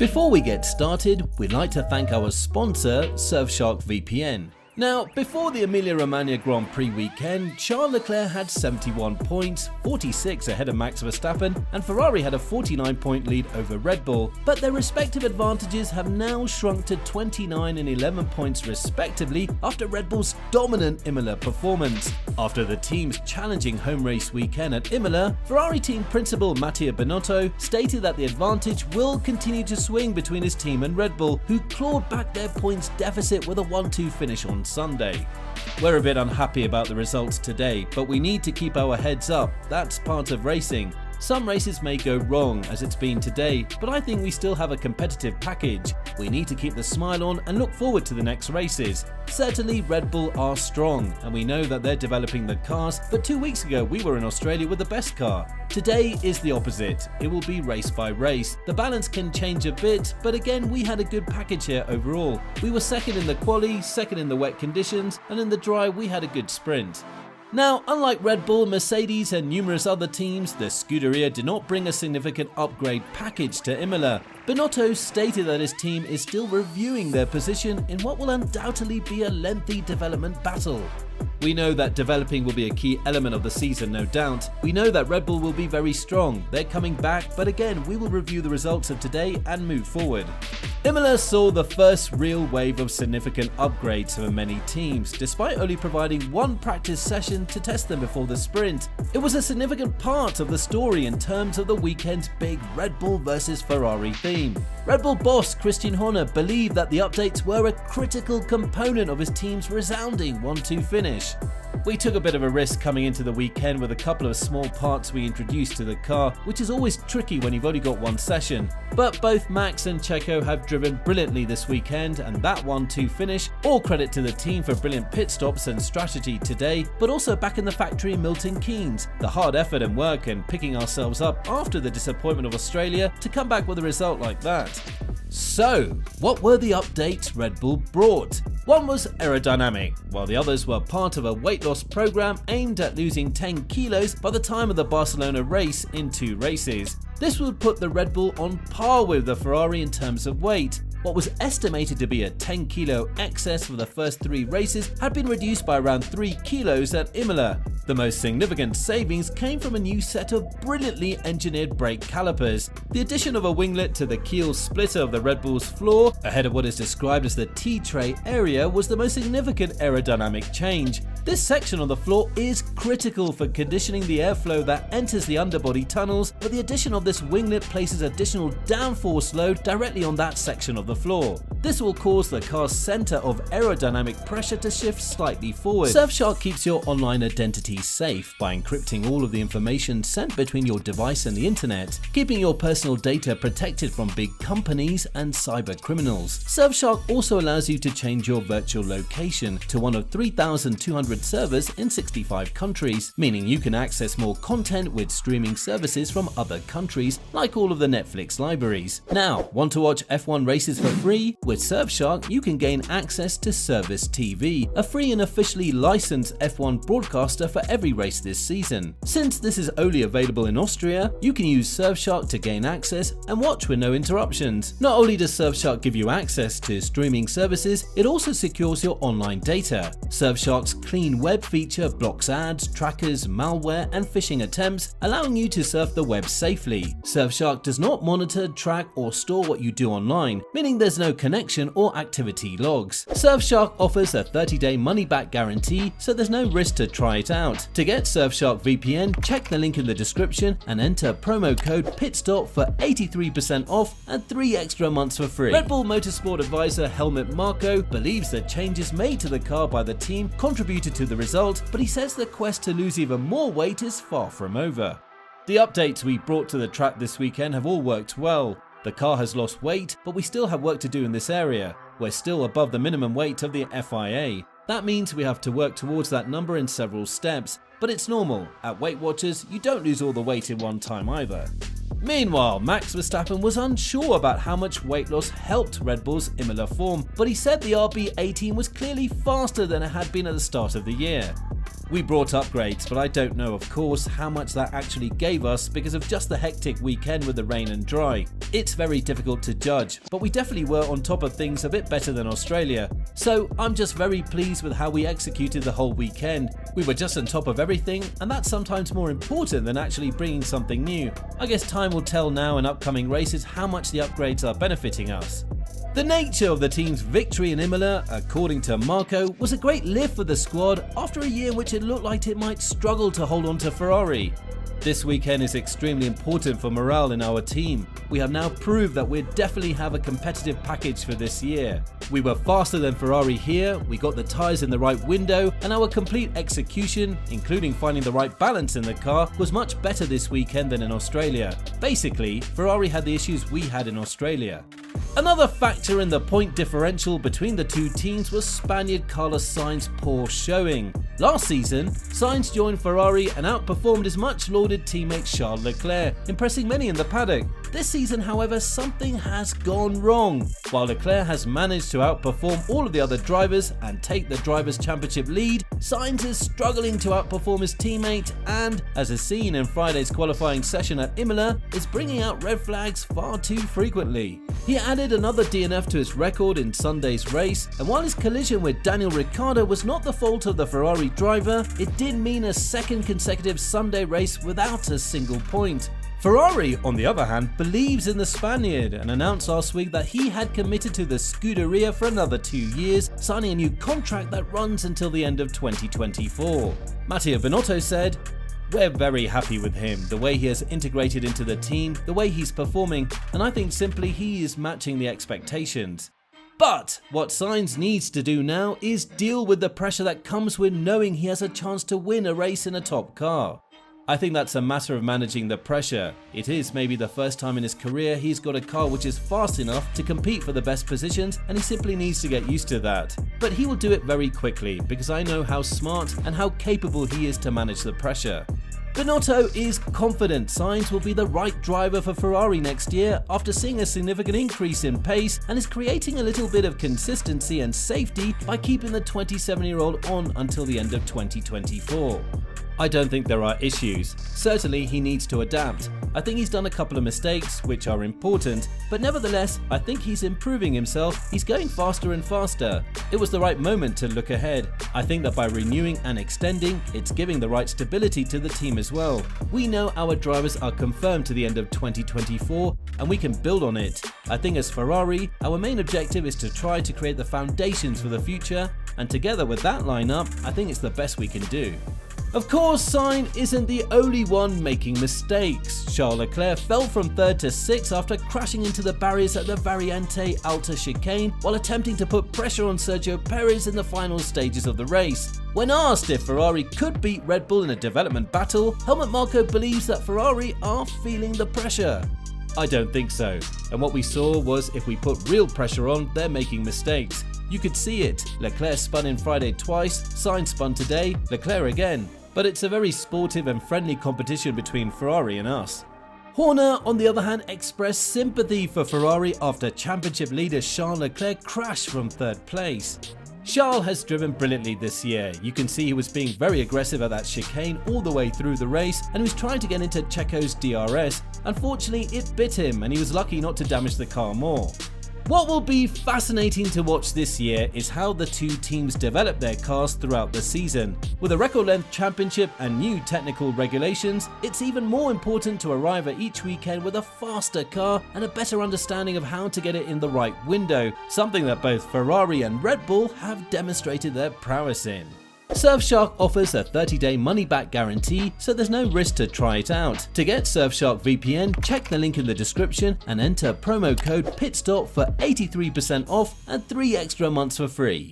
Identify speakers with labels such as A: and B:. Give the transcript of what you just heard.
A: Before we get started, we'd like to thank our sponsor, Surfshark VPN. Now, before the Emilia Romagna Grand Prix weekend, Charles Leclerc had 71 points, 46 ahead of Max Verstappen, and Ferrari had a 49-point lead over Red Bull, but their respective advantages have now shrunk to 29 and 11 points respectively after Red Bull's dominant Imola performance. After the team's challenging home race weekend at Imola, Ferrari team principal Mattia Binotto stated that the advantage will continue to swing between his team and Red Bull, who clawed back their points deficit with a 1-2 finish on Sunday. We're a bit unhappy about the results today, but we need to keep our heads up. That's part of racing. Some races may go wrong, as it's been today, but I think we still have a competitive package. We need to keep the smile on and look forward to the next races. Certainly Red Bull are strong, and we know that they're developing the cars, but 2 weeks ago we were in Australia with the best car. Today is the opposite. It will be race by race. The balance can change a bit, but again we had a good package here overall. We were second in the quali, second in the wet conditions, and in the dry we had a good sprint. Now, unlike Red Bull, Mercedes and numerous other teams, the Scuderia did not bring a significant upgrade package to Imola. Binotto stated that his team is still reviewing their position in what will undoubtedly be a lengthy development battle. We know that developing will be a key element of the season, no doubt. We know that Red Bull will be very strong. They're coming back, but again, we will review the results of today and move forward. Imola saw the first real wave of significant upgrades for many teams, despite only providing one practice session to test them before the sprint. It was a significant part of the story in terms of the weekend's big Red Bull versus Ferrari theme. Red Bull boss Christian Horner believed that the updates were a critical component of his team's resounding 1-2 finish. We took a bit of a risk coming into the weekend with a couple of small parts we introduced to the car, which is always tricky when you've only got one session. But both Max and Checo have driven brilliantly this weekend, and that 1-2 finish, all credit to the team for brilliant pit stops and strategy today, but also back in the factory in Milton Keynes. The hard effort and work and picking ourselves up after the disappointment of Australia to come back with a result like that. So, what were the updates Red Bull brought? One was aerodynamic, while the others were part of a weight loss program aimed at losing 10 kilos by the time of the Barcelona race in 2 races. This would put the Red Bull on par with the Ferrari in terms of weight. What was estimated to be a 10 kilo excess for the first 3 races had been reduced by around 3 kilos at Imola. The most significant savings came from a new set of brilliantly engineered brake calipers. The addition of a winglet to the keel splitter of the Red Bull's floor, ahead of what is described as the T-tray area, was the most significant aerodynamic change. This section of the floor is critical for conditioning the airflow that enters the underbody tunnels, but the addition of this winglet places additional downforce load directly on that section of the floor. This will cause the car's center of aerodynamic pressure to shift slightly forward. Surfshark keeps your online identity safe by encrypting all of the information sent between your device and the internet, keeping your personal data protected from big companies and cyber criminals. Surfshark also allows you to change your virtual location to one of 3,200 servers in 65 countries, meaning you can access more content with streaming services from other countries, like all of the Netflix libraries. Now, want to watch F1 races for free? With Surfshark, you can gain access to Service TV, a free and officially licensed F1 broadcaster for every race this season. Since this is only available in Austria, you can use Surfshark to gain access and watch with no interruptions. Not only does Surfshark give you access to streaming services, it also secures your online data. Surfshark's clean web feature blocks ads, trackers, malware, and phishing attempts, allowing you to surf the web safely. Surfshark does not monitor, track, or store what you do online, meaning there's no connection or activity logs. Surfshark offers a 30-day money-back guarantee, so there's no risk to try it out. To get Surfshark VPN, check the link in the description and enter promo code PITSTOP for 83% off and 3 extra months for free. Red Bull Motorsport advisor Helmut Marko believes the changes made to the car by the team contributed to the result, but he says the quest to lose even more weight is far from over. The updates we brought to the track this weekend have all worked well. The car has lost weight, but we still have work to do in this area. We're still above the minimum weight of the FIA. That means we have to work towards that number in several steps, but it's normal. At Weight Watchers, you don't lose all the weight in one time either. Meanwhile, Max Verstappen was unsure about how much weight loss helped Red Bull's Imola form, but he said the RB18 was clearly faster than it had been at the start of the year. We brought upgrades, but I don't know, of course, how much that actually gave us because of just the hectic weekend with the rain and dry. It's very difficult to judge, but we definitely were on top of things a bit better than Australia. So I'm just very pleased with how we executed the whole weekend. We were just on top of everything, and that's sometimes more important than actually bringing something new. I guess time will tell now in upcoming races how much the upgrades are benefiting us. The nature of the team's victory in Imola, according to Marco, was a great lift for the squad after a year in which it looked like it might struggle to hold on to Ferrari. This weekend is extremely important for morale in our team. We have now proved that we definitely have a competitive package for this year. We were faster than Ferrari here, we got the tyres in the right window, and our complete execution, including finding the right balance in the car, was much better this weekend than in Australia. Basically, Ferrari had the issues we had in Australia. Another factor in the point differential between the two teams was Spaniard Carlos Sainz's poor showing. Last season, Sainz joined Ferrari and outperformed his much lauded teammate Charles Leclerc, impressing many in the paddock. This season, however, something has gone wrong. While Leclerc has managed to outperform all of the other drivers and take the Drivers' Championship lead, Sainz is struggling to outperform his teammate and, as is seen in Friday's qualifying session at Imola, is bringing out red flags far too frequently. He added another DNF to his record in Sunday's race, and while his collision with Daniel Ricciardo was not the fault of the Ferrari driver, it did mean a second consecutive Sunday race without a single point. Ferrari, on the other hand, believes in the Spaniard and announced last week that he had committed to the Scuderia for another 2 years, signing a new contract that runs until the end of 2024. Mattia Binotto said, "We're very happy with him, the way he has integrated into the team, the way he's performing, and I think simply he is matching the expectations." But what Sainz needs to do now is deal with the pressure that comes with knowing he has a chance to win a race in a top car. I think that's a matter of managing the pressure. It is maybe the first time in his career he's got a car which is fast enough to compete for the best positions, and he simply needs to get used to that. But he will do it very quickly because I know how smart and how capable he is to manage the pressure. Binotto is confident Sainz will be the right driver for Ferrari next year after seeing a significant increase in pace, and is creating a little bit of consistency and safety by keeping the 27-year-old on until the end of 2024. I don't think there are issues. Certainly he needs to adapt. I think he's done a couple of mistakes which are important, but nevertheless I think he's improving himself. He's going faster and faster. It was the right moment to look ahead. I think that by renewing and extending, it's giving the right stability to the team as well. We know our drivers are confirmed to the end of 2024 and we can build on it. I think as Ferrari, our main objective is to try to create the foundations for the future, and together with that lineup, I think it's the best we can do. Of course, Sainz isn't the only one making mistakes. Charles Leclerc fell from 3rd to 6th after crashing into the barriers at the Variante Alta chicane while attempting to put pressure on Sergio Perez in the final stages of the race. When asked if Ferrari could beat Red Bull in a development battle, Helmut Marko believes that Ferrari are feeling the pressure. I don't think so, and what we saw was if we put real pressure on, they're making mistakes. You could see it. Leclerc spun in Friday twice, Sainz spun today, Leclerc again. But it's a very sportive and friendly competition between Ferrari and us. Horner, on the other hand, expressed sympathy for Ferrari after championship leader Charles Leclerc crashed from 3rd place. Charles has driven brilliantly this year. You can see he was being very aggressive at that chicane all the way through the race, and he was trying to get into Checo's DRS. Unfortunately, it bit him and he was lucky not to damage the car more. What will be fascinating to watch this year is how the two teams develop their cars throughout the season. With a record-length championship and new technical regulations, it's even more important to arrive at each weekend with a faster car and a better understanding of how to get it in the right window, something that both Ferrari and Red Bull have demonstrated their prowess in. Surfshark offers a 30-day money-back guarantee, so there's no risk to try it out. To get Surfshark VPN, check the link in the description and enter promo code PITSTOP for 83% off and 3 extra months for free.